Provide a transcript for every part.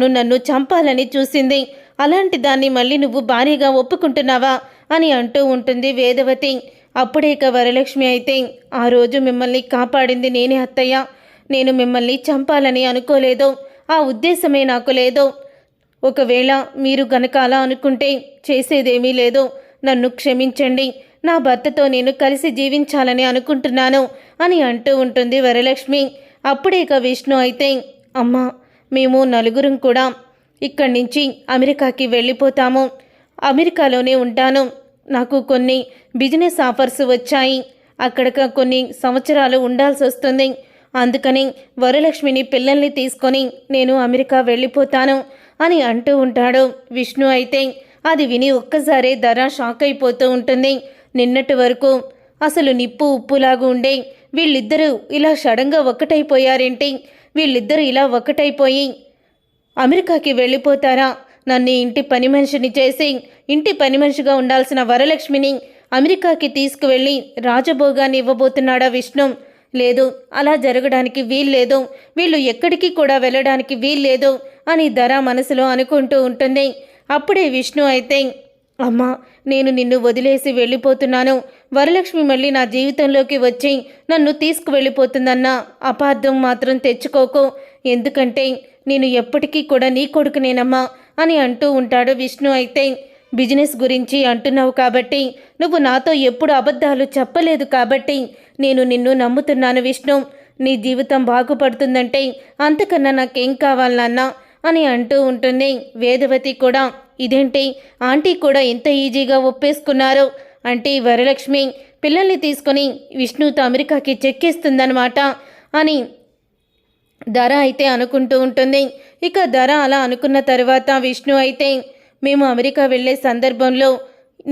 నన్ను చంపాలని చూసింది. అలాంటి దాన్ని మళ్ళీ నువ్వు భార్యగా ఒప్పుకుంటున్నావా అని అంటూ ఉంటుంది వేదవతి. అప్పుడే ఇక వరలక్ష్మి అయితే, ఆ రోజు మిమ్మల్ని కాపాడింది నేనే అత్తయ్య. నేను మిమ్మల్ని చంపాలని అనుకోలేదు. ఆ ఉద్దేశమే నాకు లేదు. ఒకవేళ మీరు గనక అలా అనుకుంటే చేసేదేమీ లేదు. నన్ను క్షమించండి. నా భర్తతో నేను కలిసి జీవించాలని అనుకుంటున్నాను అని అంటూ ఉంటుంది వరలక్ష్మి. అప్పుడే ఇక విష్ణు అయితే, అమ్మా, మేము నలుగురం కూడా ఇక్కడి నుంచి అమెరికాకి వెళ్ళిపోతాము. అమెరికాలోనే ఉంటాను. నాకు కొన్ని బిజినెస్ ఆఫర్స్ వచ్చాయి. అక్కడ కొన్ని సంవత్సరాలు ఉండాల్సి వస్తుంది. అందుకని వరలక్ష్మిని పిల్లల్ని తీసుకొని నేను అమెరికా వెళ్ళిపోతాను అని అంటూ ఉంటాడు విష్ణు. అయితే అది విని ఒక్కసారే ధర షాక్ అయిపోతూ ఉంటుంది. నిన్నటి వరకు అసలు నిప్పు ఉప్పులాగా ఉండే వీళ్ళిద్దరూ ఇలా సడన్గా ఒక్కటైపోయారేంటి? వీళ్ళిద్దరూ ఇలా ఒక్కటైపోయి అమెరికాకి వెళ్ళిపోతారా? నన్ను ఇంటి పని మనిషిని చేసి ఇంటి పని మనిషిగా ఉండాల్సిన వరలక్ష్మిని అమెరికాకి తీసుకువెళ్ళి రాజభోగాన్ని ఇవ్వబోతున్నాడా విష్ణు? లేదు, అలా జరగడానికి వీల్లేదు. వీళ్ళు ఎక్కడికి కూడా వెళ్ళడానికి వీల్లేదు అని ధర మనసులో అనుకుంటూ ఉంటుంది. అప్పుడే విష్ణు అయితే, అమ్మా, నేను నిన్ను వదిలేసి వెళ్ళిపోతున్నాను. వరలక్ష్మి మళ్ళీ నా జీవితంలోకి వచ్చి నన్ను తీసుకువెళ్ళిపోతుందన్న అపార్థం మాత్రం తెచ్చుకోకు. ఎందుకంటే నేను ఎప్పటికీ కూడా నీ కొడుకునేనమ్మా అని అంటూ ఉంటాడు విష్ణు. అయితే బిజినెస్ గురించి అంటున్నావు కాబట్టి, నువ్వు నాతో ఎప్పుడు అబద్ధాలు చెప్పలేదు కాబట్టి నేను నిన్ను నమ్ముతున్నాను విష్ణు. నీ జీవితం బాగుపడుతుందంటే అంతకన్నా నాకేం కావాలి నాన్న అని అంటూ ఉంటుంది వేదవతి కూడా. ఇదేంటి, ఆంటీ కూడా ఇంత ఈజీగా ఒప్పేసుకున్నారు అంటే వరలక్ష్మి పిల్లల్ని తీసుకొని విష్ణుతో అమెరికాకి చెక్కేస్తుందన్నమాట అని ధర అయితే అనుకుంటూ ఉంటుంది. ఇక ధర అలా అనుకున్న తర్వాత విష్ణు అయితే, మేము అమెరికా వెళ్ళే సందర్భంలో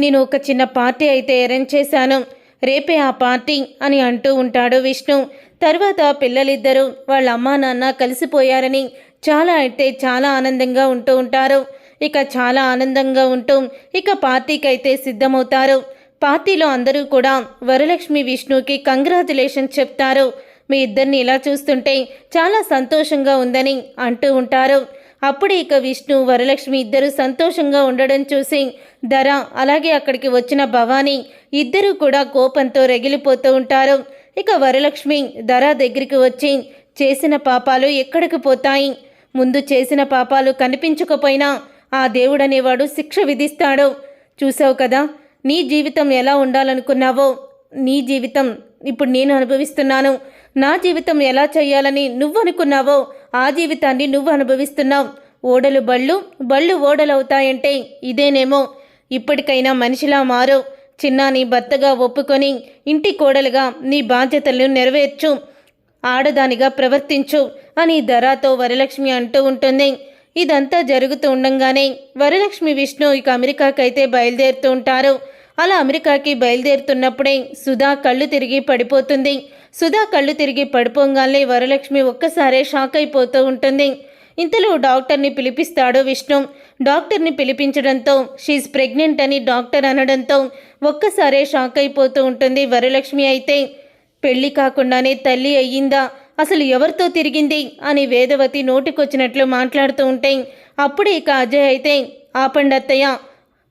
నేను ఒక చిన్న పార్టీ అయితే అరేంజ్ చేశాను. రేపే ఆ పార్టీ అని అంటూ ఉంటాడు విష్ణు. తర్వాత పిల్లలిద్దరూ వాళ్ళ అమ్మా నాన్న కలిసిపోయారని చాలా ఆనందంగా ఉంటూ ఉంటారు. ఇక చాలా ఆనందంగా ఉంటూ ఇక పార్టీకి అయితే సిద్ధమవుతారు. పార్టీలో అందరూ కూడా వరలక్ష్మి విష్ణుకి కంగ్రాచులేషన్స్ చెప్తారు. మీ ఇద్దరిని ఇలా చూస్తుంటే చాలా సంతోషంగా ఉందని అంటూ ఉంటారు. అప్పుడే ఇక విష్ణు వరలక్ష్మి ఇద్దరు సంతోషంగా ఉండడం చూసి ధర అలాగే అక్కడికి వచ్చిన భవానీ ఇద్దరూ కూడా కోపంతో రగిలిపోతూ ఉంటారు. ఇక వరలక్ష్మి ధర దగ్గరికి వచ్చి, చేసిన పాపాలు ఎక్కడికి పోతాయి? ముందు చేసిన పాపాలు కనిపించకపోయినా ఆ దేవుడనేవాడు శిక్ష విధిస్తాడు. చూసావు కదా, నీ జీవితం ఎలా ఉండాలనుకున్నావో నీ జీవితం ఇప్పుడు నేను అనుభవిస్తున్నాను. నా జీవితం ఎలా చేయాలని నువ్వు అనుకున్నావో ఆ జీవితాన్ని నువ్వు అనుభవిస్తున్నావు. ఓడలు బళ్ళు, బళ్ళు ఓడలవుతాయంటే ఇదేనేమో. ఇప్పటికైనా మనిషిలా మారు. చిన్నాని భర్తగా ఒప్పుకొని ఇంటి కోడలుగా నీ బాధ్యతలను నెరవేర్చు, ఆడదానిగా ప్రవర్తించు అని ధరతో వరలక్ష్మి అంటూ ఉంటుంది. ఇదంతా జరుగుతూ ఉండంగానే వరలక్ష్మి విష్ణు ఇక అమెరికాకైతే బయలుదేరుతూ ఉంటారు. అలా అమెరికాకి బయలుదేరుతున్నప్పుడే సుధా కళ్ళు తిరిగి పడిపోతుంది. సుధా కళ్ళు తిరిగి పడిపోగానే వరలక్ష్మి ఒక్కసారే షాక్ అయిపోతూ ఉంటుంది. ఇంతలో డాక్టర్ని పిలిపిస్తాడు విష్ణు. డాక్టర్ని పిలిపించడంతో షీఈ్ ప్రెగ్నెంట్ అని డాక్టర్ అనడంతో ఒక్కసారే షాక్ అయిపోతూ ఉంటుంది వరలక్ష్మి. అయితే పెళ్లి కాకుండానే తల్లి అయ్యిందా, అసలు ఎవరితో తిరిగింది అని వేదవతి నోటికొచ్చినట్లు మాట్లాడుతూ ఉంటే అప్పుడే ఇక అజయ్ అయితే, ఆపండి అత్తయ్య,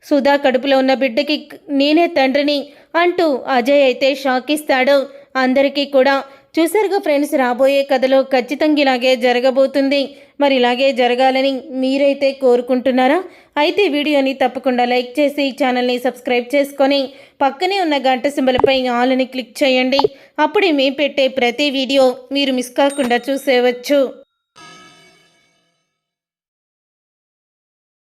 సుధా కడుపులో ఉన్న బిడ్డకి నేనే తండ్రిని అంటూ అజయ్ అయితే షాక్ ఇస్తాడు అందరికీ కూడా. చూసారుగా ఫ్రెండ్స్, రాబోయే కథలో ఖచ్చితంగా ఇలాగే జరగబోతుంది. మరి ఇలాగే జరగాలని మీరైతే కోరుకుంటున్నారా? అయితే వీడియోని తప్పకుండా లైక్ చేసి ఛానల్ని సబ్స్క్రైబ్ చేసుకొని పక్కనే ఉన్న గంట సింబల్పై ఆల్ అని క్లిక్ చేయండి. అప్పుడే మేము పెట్టే ప్రతి వీడియో మీరు మిస్ కాకుండా చూసేవచ్చు.